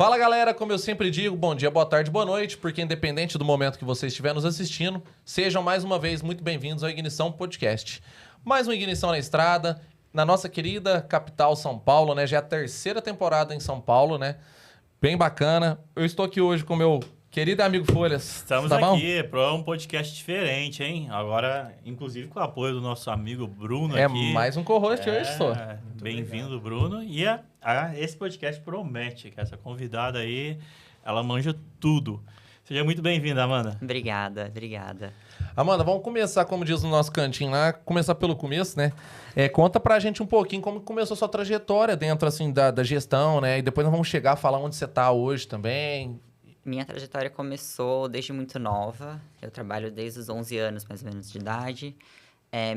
Fala galera, como eu sempre digo, bom dia, boa tarde, boa noite, porque independente do momento que você estiver nos assistindo, sejam mais uma vez muito bem-vindos ao Ignição Podcast. Mais uma Ignição na estrada, na nossa querida capital São Paulo, né? Já é a terceira temporada em São Paulo, né? Bem bacana. Eu estou aqui hoje com o meu querido amigo Folhas. Estamos tá aqui para um podcast diferente, hein? Agora, inclusive com o apoio do nosso amigo Bruno aqui. É mais um co-host hoje, só. Bem-vindo, Bruno. E esse podcast promete que essa convidada aí, ela manja tudo. Seja muito bem-vinda, Amanda. Obrigada. Amanda, vamos começar, como diz no nosso cantinho lá, começar pelo começo, né? Conta pra gente um pouquinho como começou a sua trajetória dentro, assim, da gestão, né? E depois nós vamos chegar a falar onde você tá hoje também. Minha trajetória começou desde muito nova. Eu trabalho desde os 11 anos, mais ou menos, de idade.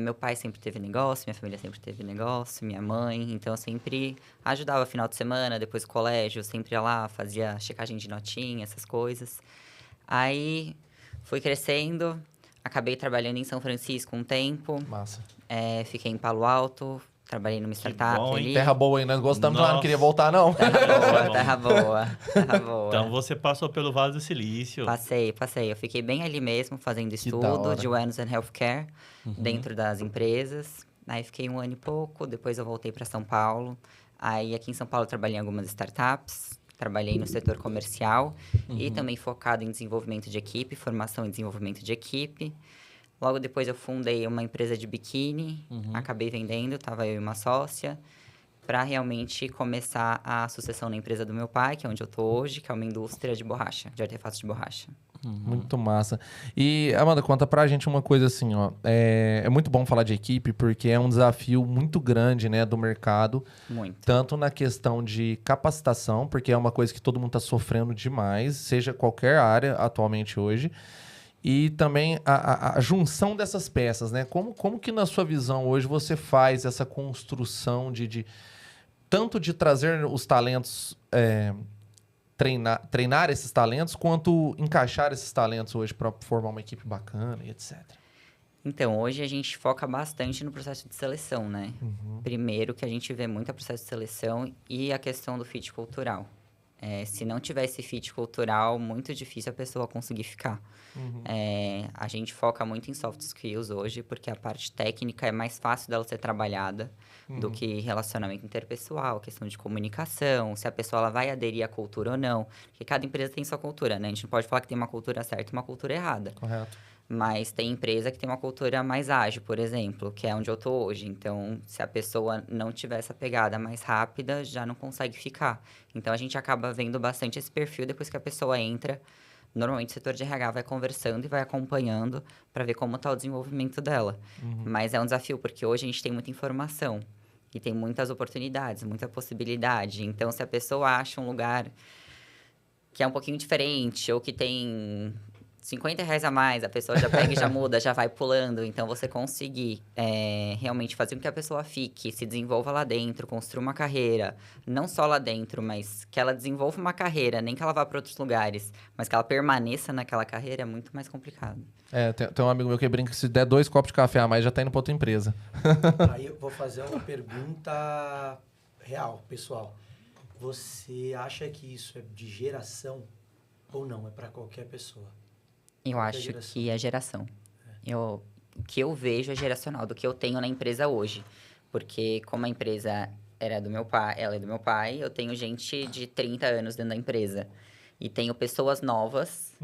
Meu pai sempre teve negócio, minha família sempre teve negócio, minha mãe. Então, eu sempre ajudava final de semana, depois do colégio. Eu sempre ia lá, fazia checagem de notinha, essas coisas. Aí, fui crescendo. Acabei trabalhando em São Francisco um tempo. Massa. Fiquei em Palo Alto. Trabalhei numa startup bom, ali. Terra boa, hein? Nós gostamos lá, não queria voltar, não. Terra boa. Então, você passou pelo Vale do Silício. Passei. Eu fiquei bem ali mesmo, fazendo da estudo hora. de Wellness and Healthcare dentro das empresas. Aí fiquei 1 ano e pouco, depois eu voltei para São Paulo. Aí aqui em São Paulo eu trabalhei em algumas startups, trabalhei no setor comercial e também focado em desenvolvimento de equipe, formação e desenvolvimento de equipe. Logo depois eu fundei uma empresa de biquíni, acabei vendendo, estava eu e uma sócia, para realmente começar a sucessão na empresa do meu pai, que é onde eu estou hoje, que é uma indústria de borracha, de artefatos de borracha. Muito massa. E, Amanda, conta pra gente uma coisa assim, ó. É muito bom falar de equipe, porque é um desafio muito grande, né, do mercado. Muito. Tanto na questão de capacitação, porque é uma coisa que todo mundo tá sofrendo demais, seja qualquer área atualmente hoje. E também a junção dessas peças, né? Como que na sua visão hoje você faz essa construção tanto de trazer os talentos, treinar esses talentos, quanto encaixar esses talentos hoje para formar uma equipe bacana e etc. Então, hoje a gente foca bastante no processo de seleção, né? Primeiro que a gente vê muito o processo de seleção e a questão do fit cultural. Se não tiver esse fit cultural, muito difícil a pessoa conseguir ficar. A gente foca muito em soft skills hoje, porque a parte técnica é mais fácil dela ser trabalhada do que relacionamento interpessoal, questão de comunicação, se a pessoa ela vai aderir à cultura ou não. Porque cada empresa tem sua cultura, né? A gente não pode falar que tem uma cultura certa e uma cultura errada. Correto. Mas tem empresa que tem uma cultura mais ágil, por exemplo, que é onde eu estou hoje. Então, se a pessoa não tiver essa pegada mais rápida, já não consegue ficar. Então, a gente acaba vendo bastante esse perfil depois que a pessoa entra. Normalmente, o setor de RH vai conversando e vai acompanhando para ver como está o desenvolvimento dela. Mas é um desafio, porque hoje a gente tem muita informação e tem muitas oportunidades, muita possibilidade. Então, se a pessoa acha um lugar que é um pouquinho diferente ou que tem R$50 a mais, a pessoa já pega e já muda, já vai pulando. Então, você conseguir realmente fazer com que a pessoa fique, se desenvolva lá dentro, construa uma carreira. Não só lá dentro, mas que ela desenvolva uma carreira, nem que ela vá para outros lugares, mas que ela permaneça naquela carreira é muito mais complicado. Tem um amigo meu que brinca que se der 2 copos de café a mais, já tá indo pra outra empresa. Aí eu vou fazer uma pergunta real, pessoal. Você acha que isso é de geração ou não? É para qualquer pessoa? Eu acho que é geração. O que eu vejo é geracional, do que eu tenho na empresa hoje. Porque como a empresa era do meu pai, ela é do meu pai, eu tenho gente de 30 anos dentro da empresa. E tenho pessoas novas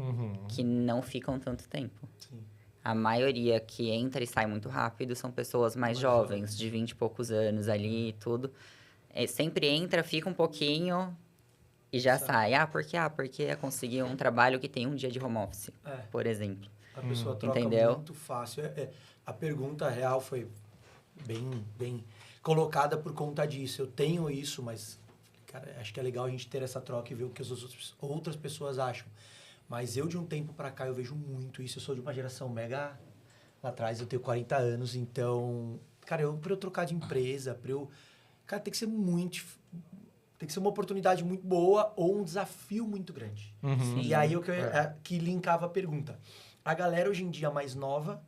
que não ficam tanto tempo. Sim. A maioria que entra e sai muito rápido são pessoas mais jovens, de 20 e poucos anos ali e tudo. Sempre entra, fica um pouquinho e já sai. Porque conseguiu um trabalho que tem um dia de home office, por exemplo. A pessoa troca muito fácil. A pergunta real foi bem colocada por conta disso. Eu tenho isso, mas cara, acho que é legal a gente ter essa troca e ver o que as outras pessoas acham. Mas eu, de um tempo pra cá, eu vejo muito isso. Eu sou de uma geração mega... Lá atrás eu tenho 40 anos, então... Cara, pra eu trocar de empresa, cara, tem que ser Tem que ser uma oportunidade muito boa ou um desafio muito grande. E aí, que linkava a pergunta. A galera, hoje em dia, mais nova,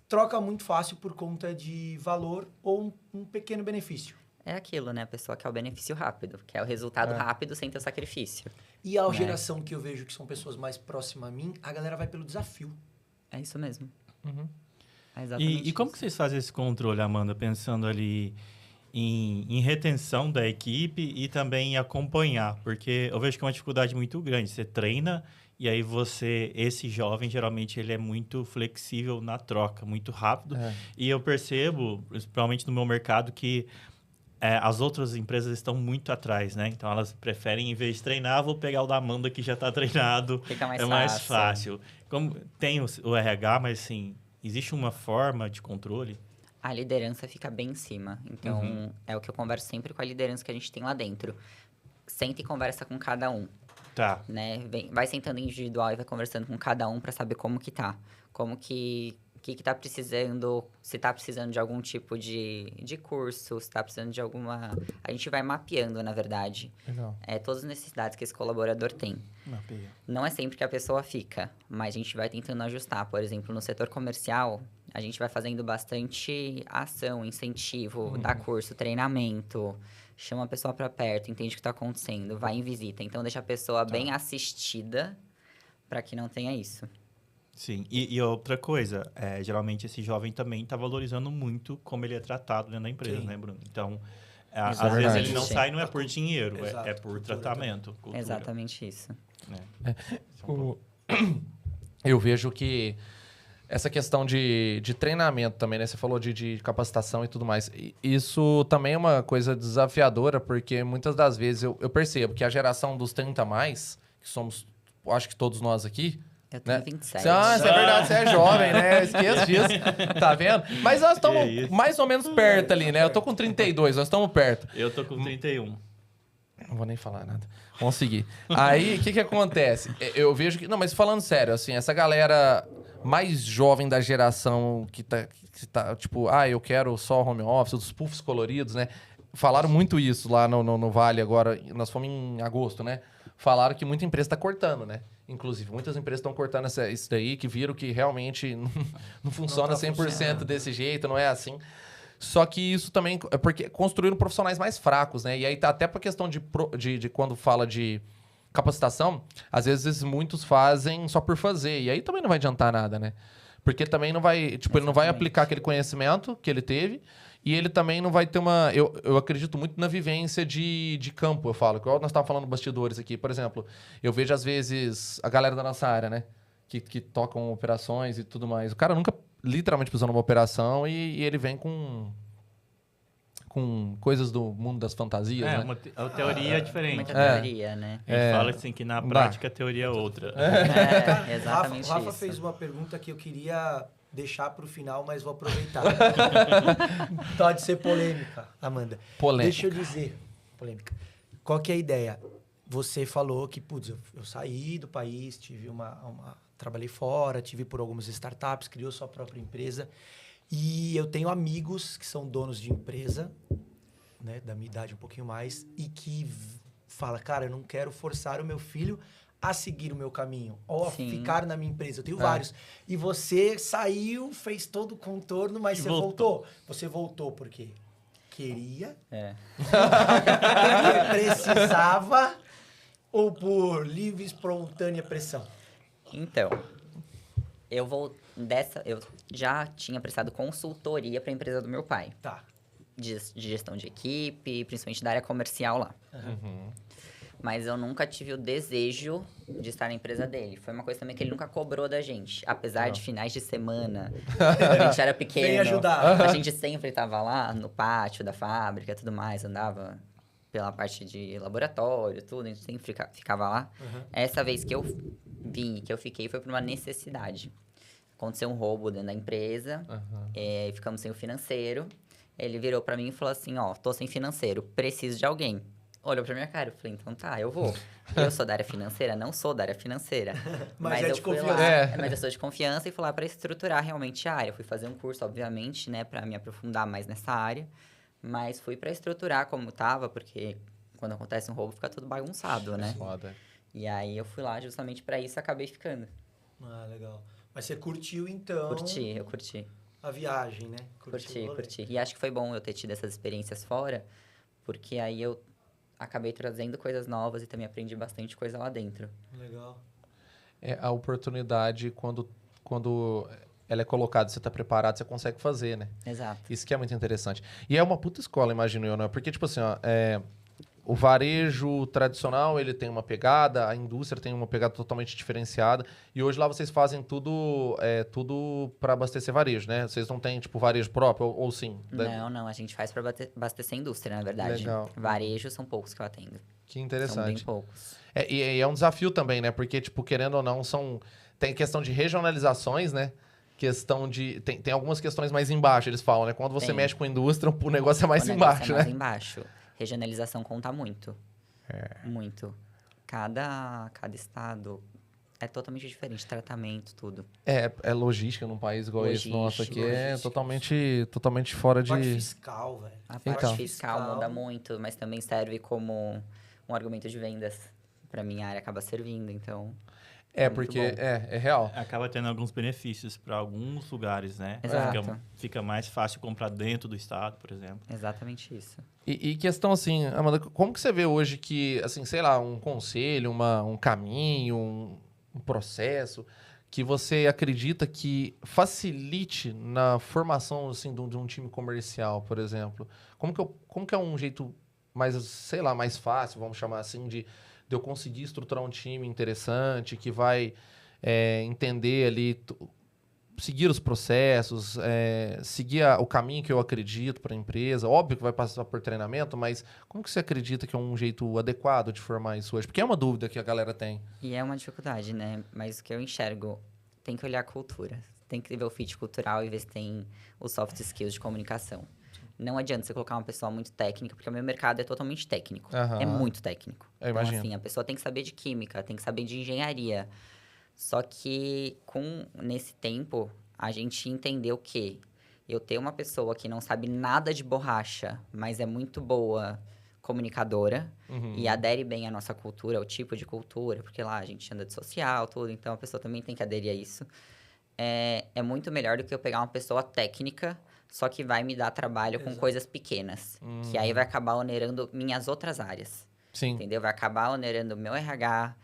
troca muito fácil por conta de valor ou um pequeno benefício. É aquilo, né? A pessoa quer o benefício rápido, quer o resultado rápido sem ter o sacrifício. E a geração que eu vejo que são pessoas mais próximas a mim, a galera vai pelo desafio. É isso mesmo. Uhum. É exatamente E como isso. que vocês fazem esse controle, Amanda, pensando ali em retenção da equipe e também em acompanhar? Porque eu vejo que é uma dificuldade muito grande. Você treina e aí esse jovem, geralmente, ele é muito flexível na troca, muito rápido. E eu percebo, principalmente no meu mercado, que as outras empresas estão muito atrás, né? Então, elas preferem, em vez de treinar, vou pegar o da Amanda que já está treinado. Fica mais é mais fácil. Como tem o RH, mas, assim, existe uma forma de controle? A liderança fica bem em cima. Então, é o que eu converso sempre com a liderança que a gente tem lá dentro. Senta e conversa com cada um, Tá. né? Vai sentando individual e vai conversando com cada um para saber como que tá. Como que tá precisando, se tá precisando de algum tipo de curso, se tá precisando de alguma... A gente vai mapeando, na verdade, Legal. todas as necessidades que esse colaborador tem. Mapeia. Não é sempre que a pessoa fica, mas a gente vai tentando ajustar. Por exemplo, no setor comercial, a gente vai fazendo bastante ação, incentivo, dá curso, treinamento, chama a pessoa para perto, entende o que está acontecendo, vai em visita. Então, deixa a pessoa bem assistida para que não tenha isso. Sim, e outra coisa, geralmente esse jovem também está valorizando muito como ele é tratado dentro da empresa, Sim. né, Bruno? Então, Exato. às vezes Verdade. ele não Sim. sai, não é por dinheiro, Exato. é por Cultura tratamento, cultura. Exatamente isso. Né? Eu vejo que essa questão de treinamento também, né? Você falou de capacitação e tudo mais. Isso também é uma coisa desafiadora, porque muitas das vezes eu percebo que a geração dos 30 a mais, que somos, acho que todos nós aqui, Eu tenho né? 27. Ah, isso é verdade, você é jovem, né? Esqueço disso. Tá vendo? Mas nós estamos isso. mais ou menos perto ali, né? Eu tô com 32, nós estamos perto. Eu tô com 31. Não vou nem falar nada. Vamos seguir. Aí, o que acontece? Eu vejo que... Não, mas falando sério, assim, essa galera mais jovem da geração que tá tipo, eu quero só home office, os puffs coloridos, né? Falaram muito isso lá no Vale agora. Nós fomos em agosto, né? Falaram que muita empresa tá cortando, né? Inclusive, muitas empresas estão cortando isso daí, que viram que realmente não funciona Não tá 100% funcionando. desse jeito, não é assim. Só que isso também é porque construíram profissionais mais fracos, né? E aí tá até pra questão de quando fala de capacitação, às vezes muitos fazem só por fazer. E aí também não vai adiantar nada, né? Porque também não vai... Tipo, ele não vai Exatamente. aplicar aquele conhecimento que ele teve e ele também não vai ter uma... Eu acredito muito na vivência de campo, eu falo. Igual nós estávamos falando bastidores aqui. Por exemplo, eu vejo às vezes a galera da nossa área, né? Que tocam operações e tudo mais. O cara nunca literalmente pisou numa operação e ele vem com coisas do mundo das fantasias, né? A teoria é diferente. Muita Né? teoria, né? A gente fala assim que na prática a teoria é outra. É, exatamente Rafa isso. fez uma pergunta que eu queria deixar para o final, mas vou aproveitar. Pode ser polêmica, Amanda. Polêmica. Deixa eu dizer, polêmica. Qual que é a ideia? Você falou que, putz, eu saí do país, tive trabalhei fora, tive por algumas startups, criou sua própria empresa. E eu tenho amigos que são donos de empresa, né, da minha idade um pouquinho mais, e que fala, cara, eu não quero forçar o meu filho a seguir o meu caminho, ou a Sim. ficar na minha empresa. Eu tenho vários. E você saiu, fez todo o contorno, mas E você voltou. Você voltou porque queria, porque precisava, ou por livre e espontânea pressão? Então, eu já tinha prestado consultoria para a empresa do meu pai, Tá. de gestão de equipe, principalmente da área comercial lá. Mas eu nunca tive o desejo de estar na empresa dele. Foi uma coisa também que ele nunca cobrou da gente. Apesar de finais de semana, a gente era pequeno. Vem ajudar. A gente sempre estava lá no pátio da fábrica e tudo mais, andava pela parte de laboratório, tudo, a gente sempre ficava lá. Essa vez que eu vim, que eu fiquei, foi por uma necessidade. Aconteceu um roubo dentro da empresa, ficamos sem o financeiro. Ele virou pra mim e falou assim, tô sem financeiro, preciso de alguém. Olhou pra minha cara, eu falei, então tá, eu vou. Eu sou da área financeira? Não sou da área financeira. Mas é eu de fui confiança. lá, mas eu sou de confiança e fui lá pra estruturar realmente a área. Fui fazer um curso, obviamente, né, pra me aprofundar mais nessa área. Mas fui pra estruturar como tava, porque quando acontece um roubo fica tudo bagunçado, né? Foda. E aí eu fui lá justamente pra isso e acabei ficando. Ah, legal. Mas você curtiu, então, Eu curti. a viagem, né? Curtiu o rolê. Curti. E acho que foi bom eu ter tido essas experiências fora, porque aí eu acabei trazendo coisas novas e também aprendi bastante coisa lá dentro. Legal. A oportunidade, quando ela é colocada, você está preparado, você consegue fazer, né? Exato. Isso que é muito interessante. E é uma puta escola, imagino eu, né? Porque, tipo assim, ó, o varejo tradicional, ele tem uma pegada, a indústria tem uma pegada totalmente diferenciada. E hoje lá vocês fazem tudo para abastecer varejo, né? Vocês não têm, tipo, varejo próprio, ou sim? Não, a gente faz para abastecer a indústria, na verdade. Legal. Varejo são poucos que eu atendo. Que São bem interessante. poucos. E é um desafio também, né? Porque, tipo, querendo ou não, tem questão de regionalizações, né? Questão de... Tem algumas questões mais embaixo, eles falam, né? Quando você Tem. mexe com indústria, o negócio é mais O negócio embaixo, é mais né? embaixo. Regionalização conta muito. Muito. Cada estado é totalmente diferente. Tratamento, tudo. É logística num país igual esse nosso aqui. É totalmente fora de... Parte fiscal, velho. A parte Então. fiscal muda muito, mas também serve como um argumento de vendas. Pra minha área acaba servindo, então... muito porque bom. é real. Acaba tendo alguns benefícios para alguns lugares, né? Exato. Fica mais fácil comprar dentro do estado, por exemplo. Exatamente isso. E questão assim, Amanda, como que você vê hoje que, assim, sei lá, um conselho, um caminho, um processo que você acredita que facilite na formação, assim, de um time comercial, por exemplo? Como que é um jeito mais, sei lá, mais fácil, vamos chamar assim, de eu conseguir estruturar um time interessante, que vai entender ali, seguir os processos, seguir o caminho que eu acredito para a empresa. Óbvio que vai passar por treinamento, mas como que você acredita que é um jeito adequado de formar isso hoje? Porque é uma dúvida que a galera tem. E é uma dificuldade, né? Mas o que eu enxergo, tem que olhar a cultura. Tem que ver o fit cultural e ver se tem os soft skills de comunicação. Não adianta você colocar uma pessoa muito técnica, porque o meu mercado é totalmente técnico. Aham. É muito técnico. Eu Então, imagino. assim, a pessoa tem que saber de química, tem que saber de engenharia. Só que, nesse tempo, a gente entendeu que eu ter uma pessoa que não sabe nada de borracha, mas é muito boa comunicadora e adere bem à nossa cultura, ao tipo de cultura, porque lá a gente anda de social, tudo, então a pessoa também tem que aderir a isso. É muito melhor do que eu pegar uma pessoa técnica, só que vai me dar trabalho com coisas pequenas, que aí vai acabar onerando minhas outras áreas. Sim. Entendeu? Vai acabar onerando o meu RH,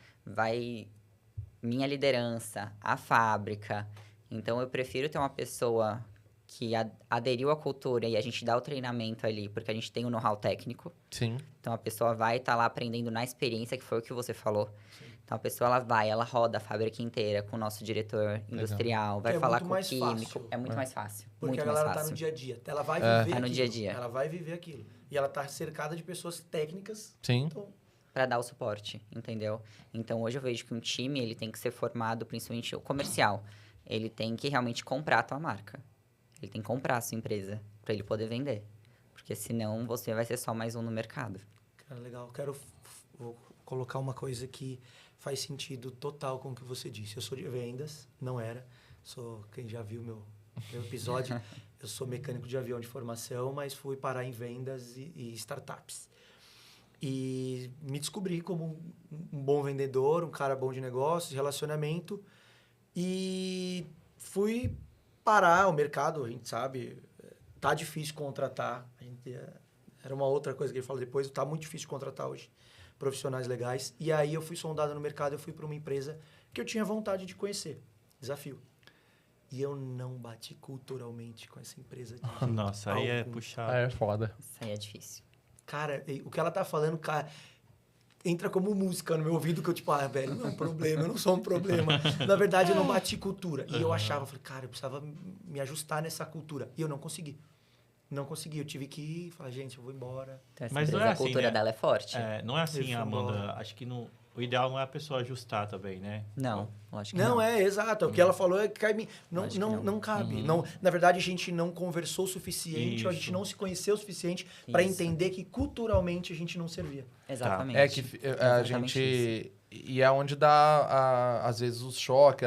minha liderança, a fábrica. Então, eu prefiro ter uma pessoa que aderiu à cultura e a gente dá o treinamento ali, porque a gente tem o know-how técnico. Sim. Então, a pessoa vai estar lá aprendendo na experiência, que foi o que você falou. Sim. Então, a pessoa, ela roda a fábrica inteira com o nosso diretor industrial, vai falar com o químico. Fácil. É muito mais fácil. Porque muito a mais galera fácil. tá no dia a dia. Ela vai viver aquilo. No dia a dia. Ela vai viver aquilo. E ela tá cercada de pessoas técnicas. Sim. Então, para dar o suporte, entendeu? Então, hoje eu vejo que um time, ele tem que ser formado, principalmente o comercial. Ele tem que realmente comprar a tua marca. Ele tem que comprar a sua empresa para ele poder vender. Porque senão você vai ser só mais um no mercado. Cara, legal. Vou colocar uma coisa que faz sentido total com o que você disse. Eu sou de vendas, não era. Quem já viu meu episódio, eu sou mecânico de avião de formação, mas fui parar em vendas e startups. E me descobri como um bom vendedor, um cara bom de negócios, relacionamento. E fui parar o mercado, a gente sabe, tá difícil contratar. Era uma outra coisa que ele falou depois, tá muito difícil contratar hoje profissionais legais. E aí eu fui sondado no mercado, eu fui para uma empresa que eu tinha vontade de conhecer. Desafio. E eu não bati culturalmente com essa empresa. Nossa, aí é puxado. É foda. Isso aí é difícil. Cara, o que ela tá falando, cara, entra como música no meu ouvido, que eu tipo, velho, não é um problema, eu não sou um problema. Na verdade, eu não bati cultura. E eu achava, falei, cara, eu precisava me ajustar nessa cultura. E eu não consegui. Não consegui, eu tive que ir, falar, gente, eu vou embora. Então, Mas não é a assim, cultura né? dela é forte. Não é assim, Eu fui Amanda. embora. Acho que o ideal não é a pessoa ajustar também, né? Não, lógico que Não, não. exato. O que ela falou é que não, Acho que não, não. não cabe. Não, na verdade, a gente não conversou o suficiente, a gente Isso. não se conheceu o suficiente para Isso. entender que culturalmente a que não servia. Exatamente. É que a Exatamente gente... E é onde dá, às vezes, o choque,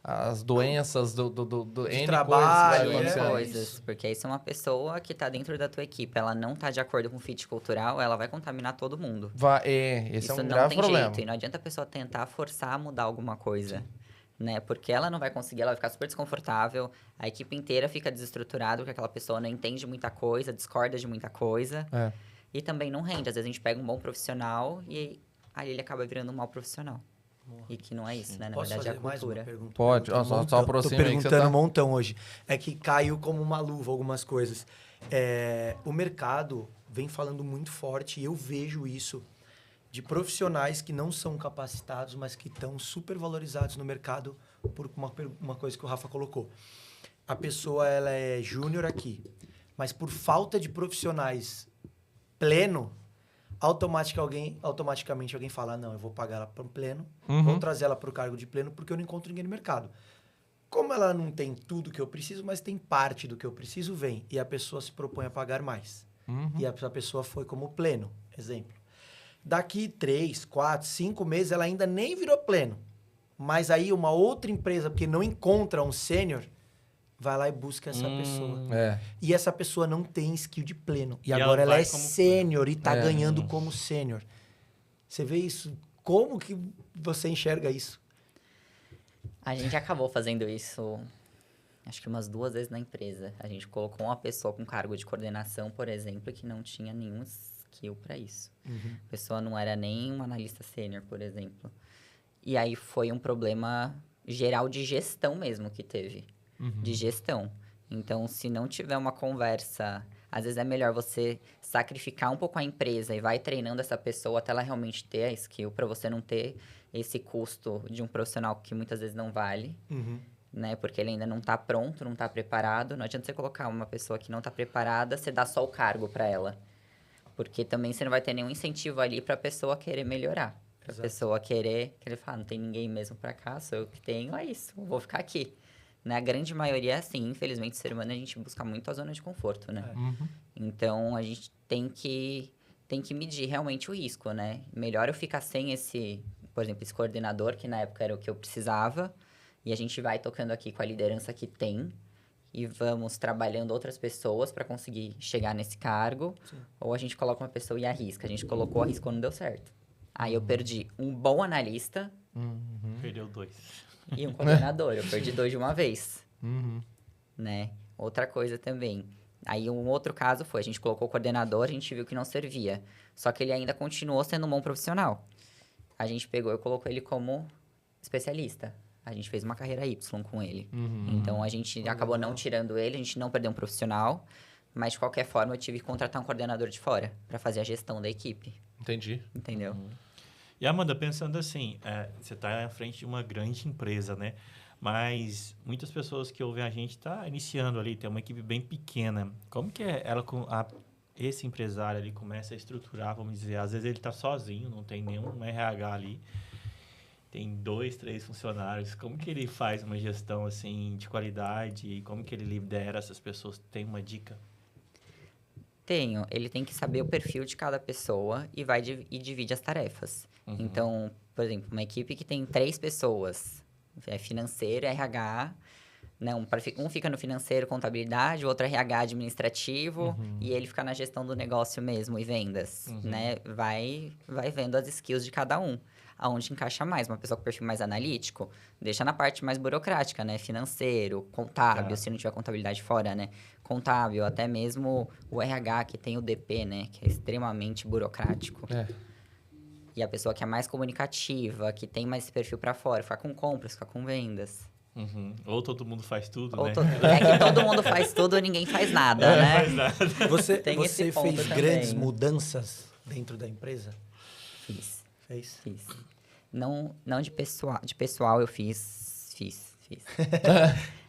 as doenças do N trabalho, coisas que vai N acontecer. coisas. Porque aí se é uma pessoa que tá dentro da tua equipe, ela não tá de acordo com o fit cultural, ela vai contaminar todo mundo. Esse é Isso um não grave tem problema. jeito. E não adianta a pessoa tentar forçar a mudar alguma coisa. Né? Porque ela não vai conseguir, ela vai ficar super desconfortável, a equipe inteira fica desestruturada, porque aquela pessoa não entende muita coisa, discorda de muita coisa. E também não rende. Às vezes a gente pega um bom profissional e aí ele acaba virando um mau profissional. E que não é isso, né? Na Posso verdade é a fazer mais uma cultura. pergunta? Pode. Ó, só aproxima Tô aí que você perguntando tá... um montão hoje. É que caiu como uma luva algumas coisas. O mercado vem falando muito forte e eu vejo isso de profissionais que não são capacitados, mas que estão super valorizados no mercado por uma coisa que o Rafa colocou. A pessoa ela é júnior aqui, mas por falta de profissionais pleno, automaticamente alguém fala, não, eu vou pagar ela para um pleno, vou trazer ela para o cargo de pleno porque eu não encontro ninguém no mercado. Como ela não tem tudo que eu preciso, mas tem parte do que eu preciso, vem. E a pessoa se propõe a pagar mais. E a pessoa foi como pleno, exemplo. Daqui 3, 4, 5 meses, ela ainda nem virou pleno. Mas aí uma outra empresa, porque não encontra um sênior, vai lá e busca essa pessoa. E essa pessoa não tem skill de pleno. E agora ela é sênior e está ganhando como sênior. Você vê isso? Como que você enxerga isso? A gente acabou fazendo isso, acho que umas 2 vezes na empresa. A gente colocou uma pessoa com cargo de coordenação, por exemplo, que não tinha nenhum skill para isso. A pessoa não era nem uma analista sênior, por exemplo. E aí foi um problema geral de gestão mesmo que teve. De gestão. Então, se não tiver uma conversa... Às vezes é melhor você sacrificar um pouco a empresa e vai treinando essa pessoa até ela realmente ter a skill, para você não ter esse custo de um profissional que muitas vezes não vale, né? Porque ele ainda não está pronto, não está preparado. Não adianta você colocar uma pessoa que não está preparada, você dá só o cargo para ela. Porque também você não vai ter nenhum incentivo ali para a pessoa querer melhorar. Para a pessoa querer falar, não tem ninguém mesmo para cá, sou eu que tenho, é isso, vou ficar aqui. Né? A grande maioria é assim, infelizmente, ser humano, a gente busca muito a zona de conforto, né? Então, a gente tem que medir realmente o risco, né? Melhor eu ficar sem esse, por exemplo, esse coordenador, que na época era o que eu precisava, e a gente vai tocando aqui com a liderança que tem, e vamos trabalhando outras pessoas para conseguir chegar nesse cargo, ou a gente coloca uma pessoa e arrisca. A gente colocou, arriscou, não deu certo. Aí eu perdi um bom analista... Perdeu 2. E um coordenador, eu perdi 2 de uma vez, né? Outra coisa também, aí um outro caso foi, a gente colocou o coordenador, a gente viu que não servia, só que ele ainda continuou sendo um bom profissional. A gente pegou e colocou ele como especialista, a gente fez uma carreira Y com ele. Então, a gente acabou não tirando ele, a gente não perdeu um profissional, mas de qualquer forma eu tive que contratar um coordenador de fora para fazer a gestão da equipe. Entendi. Entendeu? E, Amanda, pensando assim, você está à frente de uma grande empresa, né? Mas muitas pessoas que ouvem a gente estão iniciando ali, tem uma equipe bem pequena. Como que esse empresário ali começa a estruturar, vamos dizer, às vezes ele está sozinho, não tem nenhum RH ali, tem 2, 3 funcionários. Como que ele faz uma gestão assim de qualidade? Como que ele lidera essas pessoas? Tem uma dica? Tenho. Ele tem que saber o perfil de cada pessoa e divide as tarefas. Então, por exemplo, uma equipe que tem 3 pessoas, financeiro, RH, né? Um fica no financeiro, contabilidade, o outro RH administrativo, e ele fica na gestão do negócio mesmo e vendas, né? Vai vendo as skills de cada um. Aonde encaixa mais. Uma pessoa com perfil mais analítico, deixa na parte mais burocrática, né? Financeiro, contábil, se não tiver contabilidade fora, né? Contábil, até mesmo o RH, que tem o DP, né? Que é extremamente burocrático. E a pessoa que é mais comunicativa, que tem mais esse perfil para fora, ficar com compras, ficar com vendas. Ou todo mundo faz tudo, né? É que todo mundo faz tudo, ninguém faz nada, né? Faz nada. Você esse ponto fez também. grandes mudanças dentro da empresa? Fiz. Fez? Fiz. Não de pessoal eu fiz.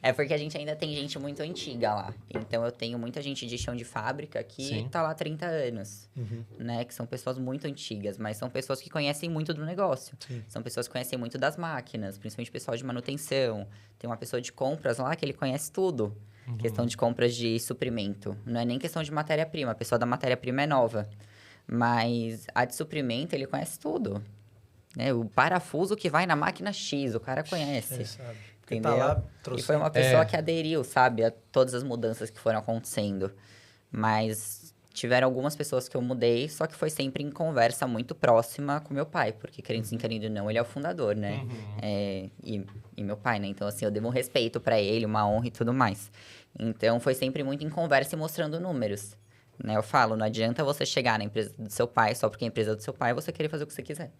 É porque a gente ainda tem gente muito antiga lá. Então, eu tenho muita gente de chão de fábrica que tá lá há 30 anos, né? Que são pessoas muito antigas, mas são pessoas que conhecem muito do negócio. São pessoas que conhecem muito das máquinas, principalmente pessoal de manutenção. Tem uma pessoa de compras lá que ele conhece tudo. Questão de compras de suprimento. Não é nem questão de matéria-prima. A pessoa da matéria-prima é nova. Mas a de suprimento, ele conhece tudo. Né? O parafuso que vai na máquina X, o cara conhece. Ele sabe. Entendeu? Tá lá, e foi uma pessoa que aderiu, sabe? A todas as mudanças que foram acontecendo. Mas tiveram algumas pessoas que eu mudei, só que foi sempre em conversa muito próxima com meu pai. Porque, querendo sim, querendo não, ele é o fundador, né? E meu pai, né? Então, assim, eu devo um respeito pra ele, uma honra e tudo mais. Então, foi sempre muito em conversa e mostrando números. Né? Eu falo, não adianta você chegar na empresa do seu pai, só porque é a empresa do seu pai, você querer fazer o que você quiser.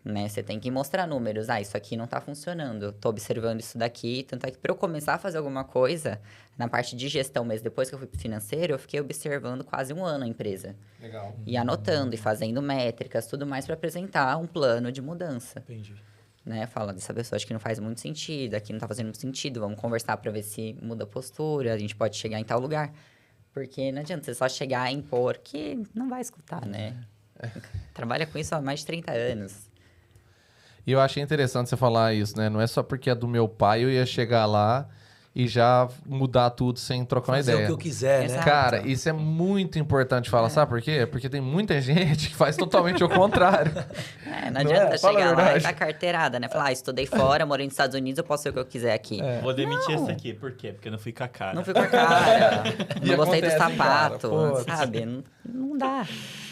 Né? Você tem que mostrar números. Isso aqui não tá funcionando. Eu tô observando isso daqui. Tanto é que para eu começar a fazer alguma coisa, na parte de gestão mesmo, depois que eu fui pro financeiro, eu fiquei observando quase 1 ano a empresa. Legal. E anotando, e fazendo métricas, tudo mais para apresentar um plano de mudança. Entendi. Né? Fala dessa pessoa, acho que não faz muito sentido, aqui não tá fazendo muito sentido, vamos conversar para ver se muda a postura, a gente pode chegar em tal lugar. Porque não adianta você só chegar e impor, que não vai escutar, né? Trabalha com isso há mais de 30 anos. E eu achei interessante você falar isso, né? Não é só porque é do meu pai eu ia chegar lá e já mudar tudo sem trocar uma Fazer ideia. o que eu quiser, né? Exato. Cara, isso é muito importante falar, sabe por quê? Porque tem muita gente que faz totalmente o contrário. Não Não adianta é? Fala a chegar lá e verdade. dar carteirada, né? Falar, estudei fora, morei nos Estados Unidos, eu posso ser o que eu quiser aqui. Vou demitir esse aqui. Por quê? Porque eu não fui com a cara. Não fui com a cara, E não gostei do acontece, sapato, cara, pô. sabe? Não dá.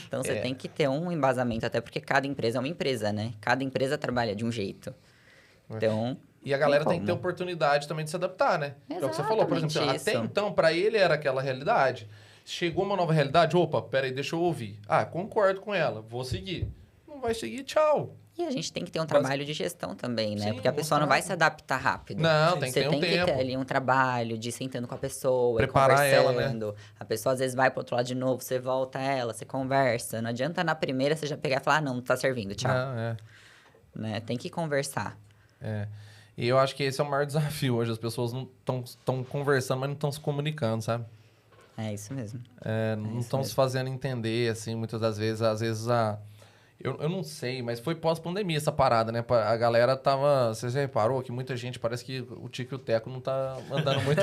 Então, você tem que ter um embasamento, até porque cada empresa é uma empresa, né? Cada empresa trabalha de um jeito. Então... E a galera tem que ter como. oportunidade também de se adaptar, né? É o que você falou, por exemplo, Exatamente até isso. então, pra ele era aquela realidade. Chegou uma nova realidade, opa, peraí, deixa eu ouvir. Ah, concordo com ela, vou seguir. Não vai seguir, tchau. E a gente tem que ter um trabalho de gestão também, né? Sim, Porque a pessoa não vai se mostrar. adaptar rápido. Não, tem que Você ter um tem que tempo. ter ali um trabalho de ir sentando com a pessoa, Preparar e ela, conversando. A pessoa às vezes vai pro outro lado de novo, você volta ela, você conversa. Não adianta na primeira você já pegar e falar, não tá servindo, tchau. Não, Né? Tem que conversar. é. E eu acho que esse é o maior desafio hoje. As pessoas não estão conversando, mas não estão se comunicando, sabe? É isso mesmo. Não isso estão se mesmo. fazendo entender, assim, muitas das vezes. Às vezes eu não sei, mas foi pós-pandemia essa parada, né? A galera tava... Você já reparou que muita gente... Parece que o Tico e o Teco não tá andando muito...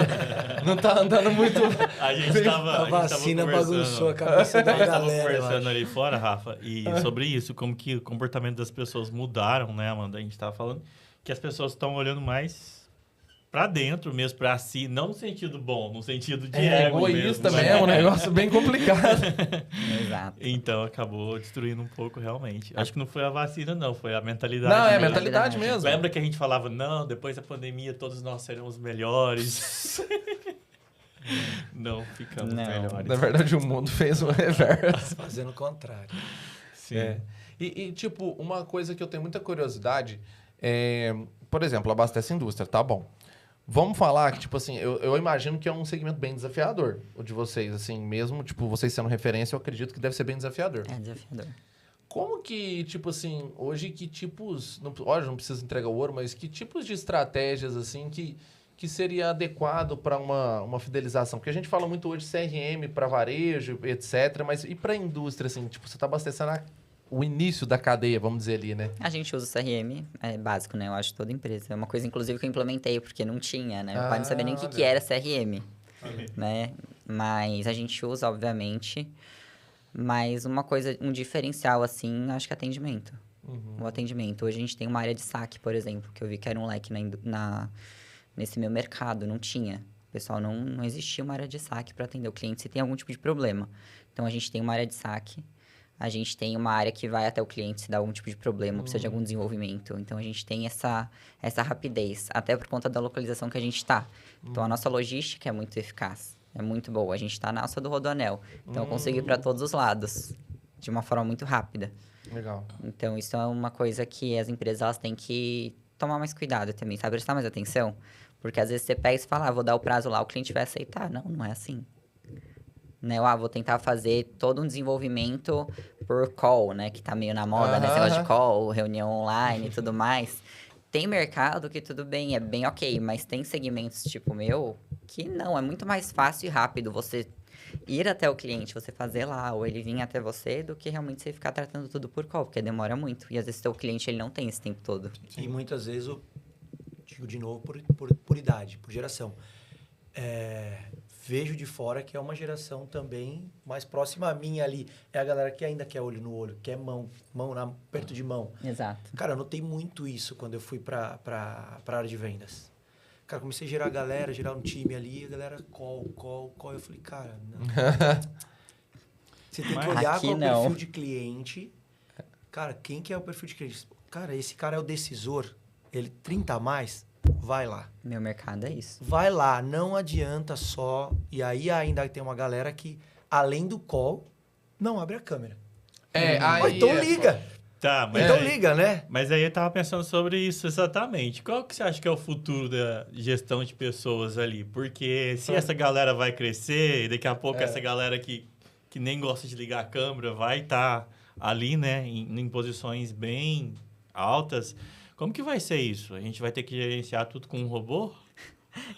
não tá andando muito... A gente tava, A vacina bagunçou a cabeça A da gente tava galera, eu conversando acho. ali fora, Rafa, e sobre isso, como que o comportamento das pessoas mudaram, né, Amanda? A gente tava falando que as pessoas estão olhando mais pra dentro mesmo, pra si, não no sentido bom, no sentido de ego egoísta mesmo. mesmo, um negócio bem complicado. Exato. Então, acabou destruindo um pouco, realmente. Acho que não foi a vacina, não, foi a mentalidade. Não, é a mesmo. mentalidade mesmo. Lembra que a gente falava, não, depois da pandemia todos nós seremos melhores. Não ficamos Não. melhores. Na verdade, o mundo fez o reverso. Fazendo o contrário. Sim. É. Tipo, uma coisa que eu tenho muita curiosidade é... Por exemplo, abastece a indústria, tá bom. Vamos falar que, tipo assim, eu imagino que é um segmento bem desafiador, o de vocês, assim, mesmo, tipo, vocês sendo referência, eu acredito que deve ser bem desafiador. É desafiador. Como que, tipo assim, hoje que tipos... Olha, não precisa entregar o ouro, mas que tipos de estratégias, assim, que seria adequado para uma fidelização? Porque a gente fala muito hoje de CRM para varejo, etc., mas e para a indústria, assim? Tipo, você está abastecendo o início da cadeia, vamos dizer ali, né? A gente usa o CRM, é básico, né? Eu acho toda empresa. É uma coisa, inclusive, que eu implementei, porque não tinha, né? Meu pai não sabia nem o que olha. era CRM, né? Mas a gente usa, obviamente. Mas uma coisa, um diferencial, assim, acho que é atendimento. O atendimento. Hoje a gente tem uma área de saque, por exemplo, que eu vi que era um leque nesse meu mercado, não tinha. Pessoal, não existia uma área de saque para atender o cliente se tem algum tipo de problema. Então, a gente tem uma área de saque. A gente tem uma área que vai até o cliente se dá algum tipo de problema, precisa de algum desenvolvimento. Então, a gente tem essa rapidez, até por conta da localização que a gente está. Então, a nossa logística é muito eficaz, é muito boa. A gente está na alça do Rodoanel, então eu consigo ir para todos os lados, de uma forma muito rápida. Legal. Então, isso é uma coisa que as empresas elas têm que tomar mais cuidado também, sabe? Prestar mais atenção. Porque, às vezes, você pega e fala, vou dar o prazo lá, o cliente vai aceitar. Não é assim. Né? Vou tentar fazer todo um desenvolvimento por call, né? Que tá meio na moda, né? Esse negócio de call, reunião online e tudo mais. Tem mercado que tudo bem, é bem ok, mas tem segmentos tipo o meu que não, é muito mais fácil e rápido você ir até o cliente, você fazer lá, ou ele vir até você, do que realmente você ficar tratando tudo por call, porque demora muito. E às vezes o cliente ele não tem esse tempo todo. E muitas vezes, eu digo de novo, por idade, por geração. Vejo de fora que é uma geração também mais próxima a mim ali. É a galera que ainda quer olho no olho, quer mão perto de mão. Exato. Cara, eu notei muito isso quando eu fui pra área de vendas. Cara, comecei a gerar um time ali, a galera call. Eu falei, cara, não. Você tem que olhar aqui qual é o não. perfil de cliente. Cara, quem que é o perfil de cliente? Cara, esse cara é o decisor. Ele 30 a mais, vai lá. Meu mercado é isso. Vai lá, não adianta só... E aí ainda tem uma galera que além do call, não abre a câmera. Aí... Então liga. Tá, mas Então aí, liga, né? Mas aí eu tava pensando sobre isso exatamente. Qual que você acha que é o futuro da gestão de pessoas ali? Porque se essa galera vai crescer, e daqui a pouco essa galera que nem gosta de ligar a câmera vai estar ali, né, em posições bem altas. Como que vai ser isso? A gente vai ter que gerenciar tudo com um robô?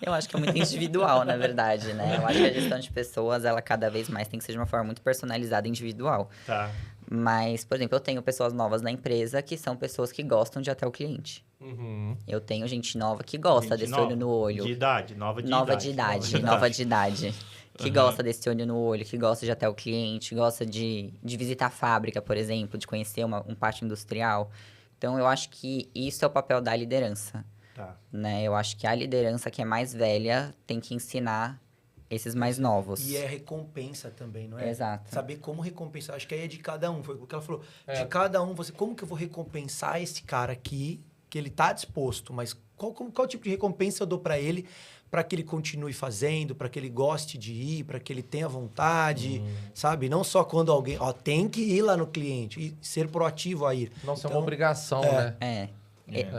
Eu acho que é muito individual, na verdade, né? Eu acho que a gestão de pessoas, ela cada vez mais tem que ser de uma forma muito personalizada e individual. Tá. Mas, por exemplo, eu tenho pessoas novas na empresa que são pessoas que gostam de ir até o cliente. Uhum. Eu tenho gente nova que gosta Gente desse nova, olho no olho. De idade, nova de Nova idade. de idade, nova de idade. Que gosta desse olho no olho, que gosta de ir até o cliente, gosta de visitar a fábrica, por exemplo, de conhecer um pátio industrial. Então, eu acho que isso é o papel da liderança. Tá. Né? Eu acho que a liderança que é mais velha tem que ensinar esses mais novos. E é recompensa também, não é? Exato. Saber como recompensar. Acho que aí é de cada um. Foi o que ela falou. É. De cada um, como que eu vou recompensar esse cara aqui, que ele tá disposto, mas qual tipo de recompensa eu dou para ele, para que ele continue fazendo, para que ele goste de ir, para que ele tenha vontade, sabe? Não só quando alguém... tem que ir lá no cliente e ser proativo a ir. Não ser Então, uma obrigação, né?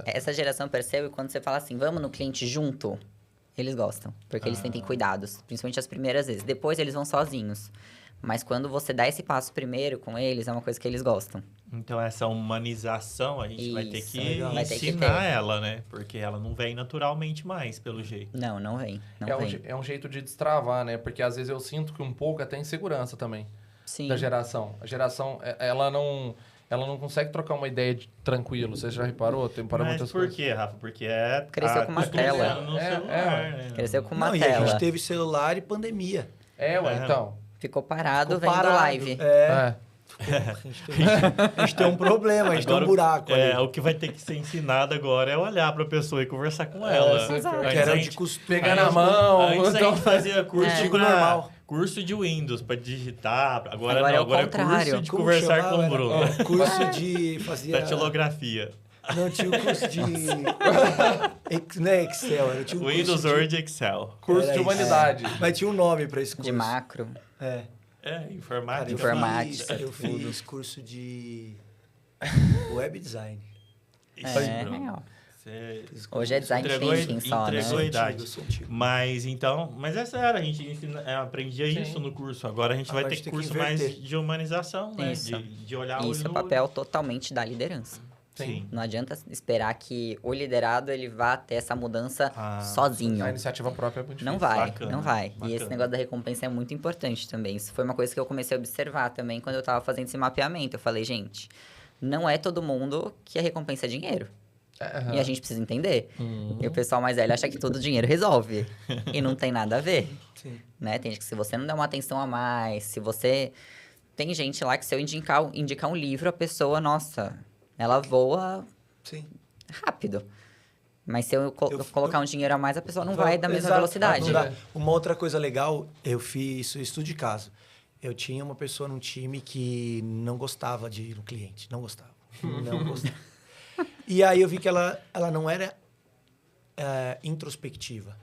Essa geração percebe quando você fala assim, vamos no cliente junto, eles gostam. Porque eles sentem cuidados, principalmente as primeiras vezes. Depois eles vão sozinhos. Mas quando você dá esse passo primeiro com eles, é uma coisa que eles gostam. Então, essa humanização, a gente vai ter Isso, que legal. Vai ter que ensinar ter. ela, né? Porque ela não vem naturalmente mais, pelo jeito. Não vem. Não vem. É um jeito de destravar, né? Porque às vezes eu sinto que um pouco até insegurança também Sim. da geração. A geração, ela não consegue trocar uma ideia tranquilo. Você já reparou? Tem para Mas muitas por coisas. quê, Rafa? Porque é... Cresceu com uma acostumado tela. no É, celular, né? Cresceu com uma não, e tela. a gente teve celular e pandemia. Então. Ficou parado Ficou vendo parado. live. A gente tem um problema, a gente tem um buraco ali. O que vai ter que ser ensinado agora é olhar pra pessoa e conversar com ela. exato. Antes Que era a de gente- costume. Pegar na mão. Antes a então- gente fazia curso, Digo normal. curso de Windows pra digitar. Agora Agora não, é o agora é contrário. curso de Como conversar chamava? com o Era Bruno. curso de... Fazia... Datilografia. Não, tinha o curso de... Não é Excel, era tinha um Windows, curso Word e Excel. Curso Era de isso. humanidade. Mas tinha um nome pra esse curso. De macro. É. É, informática. Cara, Informática. eu fiz curso de web design. Isso aí, É, Bruno. ó. Você Hoje é design entregou, thinking só, né? entregou a idade. Eu sou antigo. Mas essa era, a gente aprendia Sim. isso no curso. Agora a gente vai Agora ter a gente tem que curso mais inverter. de humanização, né? Isso. De olhar o Isso é olho o no papel totalmente da liderança. Sim. Não adianta esperar que o liderado ele vá ter essa mudança sozinho. A iniciativa própria é muito difícil. Não vai, Bacana, não vai. bacana. E esse negócio da recompensa é muito importante também. Isso foi uma coisa que eu comecei a observar também quando eu tava fazendo esse mapeamento. Eu falei, gente, não é todo mundo que a recompensa é dinheiro. E a gente precisa entender. E o pessoal mais velho acha que todo dinheiro resolve. E não tem nada a ver. Sim. Né? Tem gente que se você não der uma atenção a mais, se você... Tem gente lá que se eu indicar um livro, a pessoa, nossa, ela voa Sim. rápido. Mas se eu colocar um dinheiro a mais, a pessoa não vai da mesma Exato, velocidade. não dá. Uma outra coisa legal, eu fiz estudo de caso. Eu tinha uma pessoa num time que não gostava de ir no cliente. Não gostava. Não gostava. E aí eu vi que ela não era introspectiva.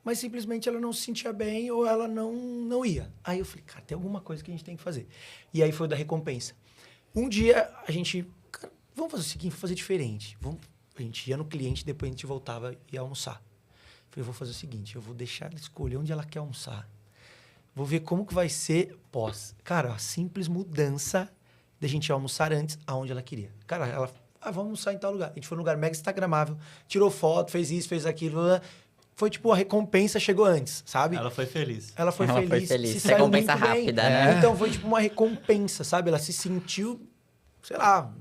Mas simplesmente ela não se sentia bem ou ela não ia. Aí eu falei, cara, tem alguma coisa que a gente tem que fazer. E aí foi o da recompensa. Um dia a gente... Cara, vamos fazer o seguinte, vamos fazer diferente. A gente ia no cliente, depois a gente voltava e ia almoçar. Falei, eu vou fazer o seguinte, eu vou deixar ela escolher onde ela quer almoçar. Vou ver como que vai ser pós. Cara, a simples mudança da gente almoçar antes aonde ela queria. Cara, ela... vamos almoçar em tal lugar. A gente foi num lugar mega instagramável, tirou foto, fez isso, fez aquilo. Foi tipo, a recompensa chegou antes, sabe? Ela foi feliz. Ela foi feliz. Se saiu Recompensa muito bem. rápida, né? Então foi tipo uma recompensa, sabe? Ela se sentiu, sei lá,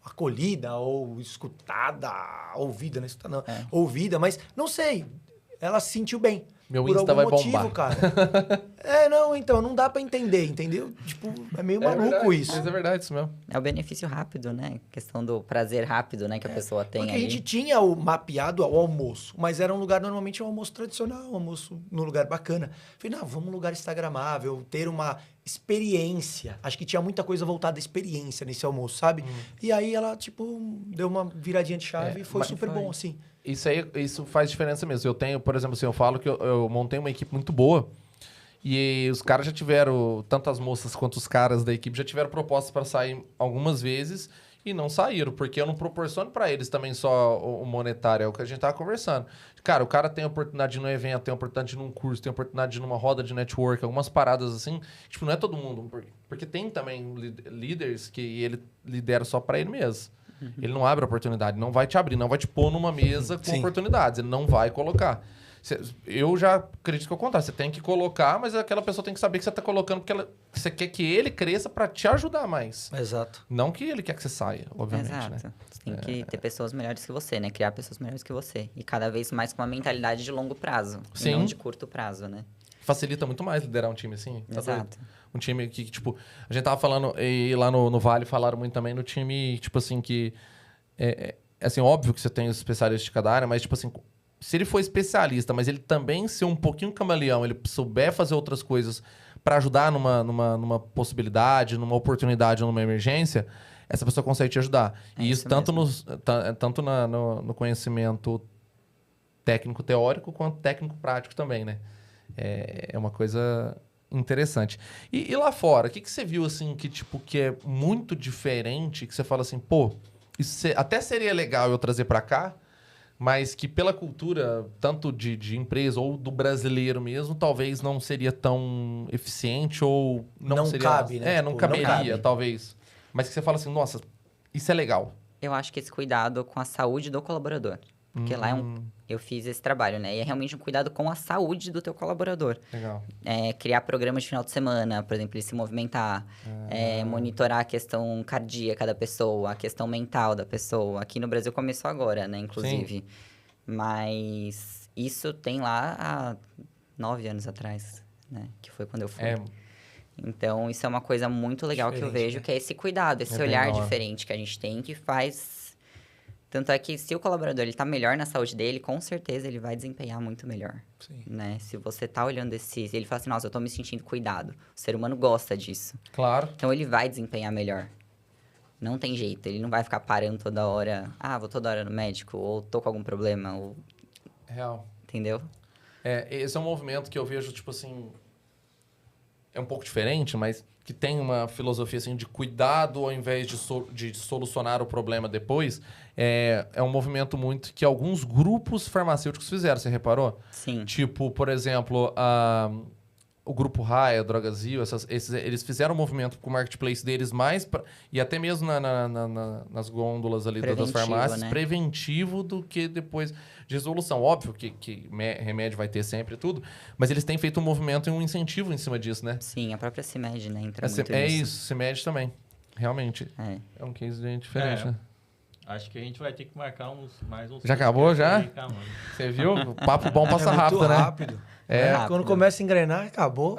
acolhida ou escutada, ouvida, não escutada não, ouvida, mas não sei. Ela se sentiu bem. Meu por Insta algum vai motivo, bombar. cara. Então, não dá pra entender, entendeu? Tipo, é meio maluco verdade, isso. Mas é verdade isso mesmo. É o benefício rápido, né? A questão do prazer rápido, né? Que a pessoa tem Porque ali. a gente tinha o mapeado ao almoço, mas era um lugar, normalmente, um almoço tradicional, um almoço num lugar bacana. Falei, não, vamos num lugar instagramável, ter uma experiência. Acho que tinha muita coisa voltada à experiência nesse almoço, sabe? E aí ela, tipo, deu uma viradinha de chave e foi mas super foi. bom, assim. Isso faz diferença mesmo. Eu tenho, por exemplo, assim, eu falo que eu montei uma equipe muito boa E os caras já tiveram, tanto as moças quanto os caras da equipe, já tiveram propostas para sair algumas vezes e não saíram, porque eu não proporciono para eles também só o monetário, é o que a gente tava conversando. Cara, o cara tem a oportunidade de ir num evento, tem a oportunidade de ir num curso, tem a oportunidade de ir numa roda de network, algumas paradas assim. Tipo, não é todo mundo, porque tem também líderes que ele lidera só para ele mesmo. Ele não abre oportunidade, não vai te abrir, não vai te pôr numa mesa com Sim. oportunidades, ele não vai colocar. Eu já acredito que é o contrário. Você tem que colocar, mas aquela pessoa tem que saber que você está colocando porque você quer que ele cresça para te ajudar mais. Exato. Não que ele quer que você saia, obviamente, Exato. né? Você tem que ter pessoas melhores que você, né? Criar pessoas melhores que você. E cada vez mais com uma mentalidade de longo prazo. Sim. E não de curto prazo, né? Facilita muito mais liderar um time assim. Tá doido? Exato. Um time que, tipo... A gente tava falando... E lá no Vale falaram muito também no time, tipo assim, que... assim, óbvio que você tem os especialistas de cada área, mas, tipo assim... Se ele for especialista, mas ele também ser um pouquinho camaleão, ele souber fazer outras coisas para ajudar numa possibilidade, numa oportunidade ou numa emergência, essa pessoa consegue te ajudar. E isso tanto, tanto no conhecimento técnico teórico quanto técnico prático também, né? É uma coisa interessante. E lá fora, o que você viu assim que, tipo, que é muito diferente, que você fala assim, pô, isso até seria legal eu trazer para cá, mas que pela cultura, tanto de empresa ou do brasileiro mesmo, talvez não seria tão eficiente ou não seria... cabe, né? Não Tipo, caberia, não cabe. talvez. Mas que você fala assim, nossa, isso é legal. Eu acho que esse cuidado com a saúde do colaborador. Porque lá eu fiz esse trabalho, né? E é realmente um cuidado com a saúde do teu colaborador. Legal. Criar programas de final de semana, por exemplo, ele se movimentar. Monitorar a questão cardíaca da pessoa, a questão mental da pessoa. Aqui no Brasil começou agora, né? Inclusive. Mas isso tem lá há 9 anos atrás, né? Que foi quando eu fui. Então, isso é uma coisa muito legal que eu vejo, né? que é esse cuidado, esse bem olhar da hora. diferente que a gente tem, que faz... Tanto é que se o colaborador ele tá melhor na saúde dele, com certeza ele vai desempenhar muito melhor. Sim. Né? Se você tá olhando ele fala assim, nossa, eu tô me sentindo cuidado. O ser humano gosta disso. Claro. Então, ele vai desempenhar melhor. Não tem jeito, ele não vai ficar parando toda hora. Vou toda hora no médico, ou tô com algum problema, ou... Real. Entendeu? Esse é um movimento que eu vejo, tipo assim... É um pouco diferente, mas que tem uma filosofia assim, de cuidado ao invés de solucionar o problema depois. É um movimento muito que alguns grupos farmacêuticos fizeram, você reparou? Sim. Tipo, por exemplo, o Grupo Raia, Drogazil, eles fizeram um movimento com o marketplace deles mais... e até mesmo nas gôndolas ali das Preventivo, farmácias, né? preventivo do que depois de resolução. Óbvio que remédio vai ter sempre e tudo, mas eles têm feito um movimento e um incentivo em cima disso, né? Sim, a própria CIMED, né? Entra É muito isso, nisso. CIMED também. Realmente. É. É um case bem diferente, né? Acho que a gente vai ter que marcar mais uns... Já acabou, já? Aí, calma. Você viu? O papo bom passa É muito rápido, né? rápido. Rápido. Quando começa a engrenar, acabou.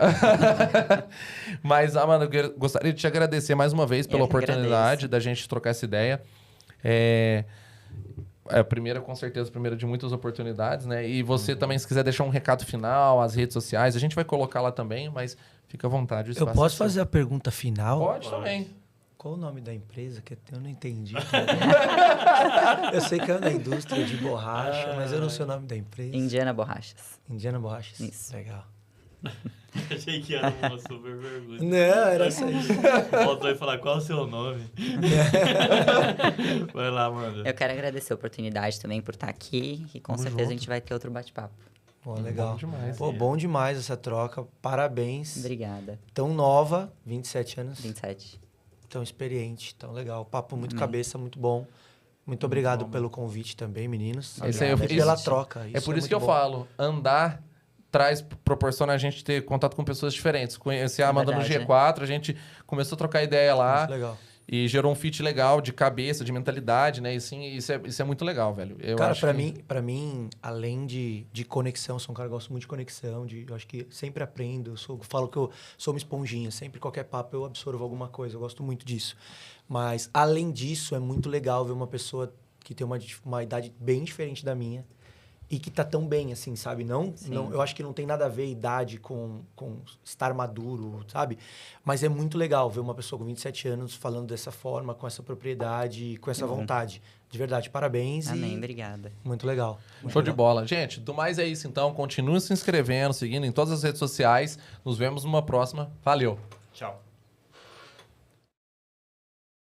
Mas, Amanda, eu gostaria de te agradecer mais uma vez pela Eu que oportunidade agradeço. da gente trocar essa ideia. A primeira, com certeza, a primeira de muitas oportunidades, né? E você também, se quiser deixar um recado final, as redes sociais, a gente vai colocar lá também, mas fica à vontade. o Eu espaço posso é seu. fazer a pergunta final? Pode também. Qual o nome da empresa? Que eu não entendi. Eu sei que é na indústria de borracha, mas eu não sei o nome da empresa. Indiana Borrachas. Indiana Borrachas. Isso. Legal. Achei que era uma super pergunta. Não, era só isso. Faltou e falar qual é o seu nome. Vai lá, mano. Eu quero agradecer a oportunidade também por estar aqui e com certeza a gente vai ter outro bate-papo. Pô, legal. Bom demais. Pô, bom demais essa troca. Parabéns. Obrigada. Tão nova, 27 anos. 27. Tão experiente, tão legal. Papo muito cabeça, muito bom. Muito obrigado pelo convite também, meninos. Esse aí, E isso- pela troca. É por isso muito que eu bom. falo, andar proporciona a gente ter contato com pessoas diferentes. Conheci a Amanda no verdade, G4, a gente começou a trocar ideia lá. Muito legal. E gerou um fit legal de cabeça, de mentalidade, né? E sim, isso é muito legal, velho. Eu Cara, acho pra mim, além de conexão, sou um cara que gosta muito de conexão, eu acho que sempre aprendo, falo que eu sou uma esponjinha, sempre qualquer papo eu absorvo alguma coisa, eu gosto muito disso. Mas, além disso, é muito legal ver uma pessoa que tem uma idade bem diferente da minha e que tá tão bem, assim, sabe? Não, eu acho que não tem nada a ver idade com estar maduro, sabe? Mas é muito legal ver uma pessoa com 27 anos falando dessa forma, com essa propriedade, com essa vontade. De verdade, parabéns. Amém, obrigada. Muito legal. Show de bola. Gente, do mais é isso, então. Continue se inscrevendo, seguindo em todas as redes sociais. Nos vemos numa próxima. Valeu! Tchau.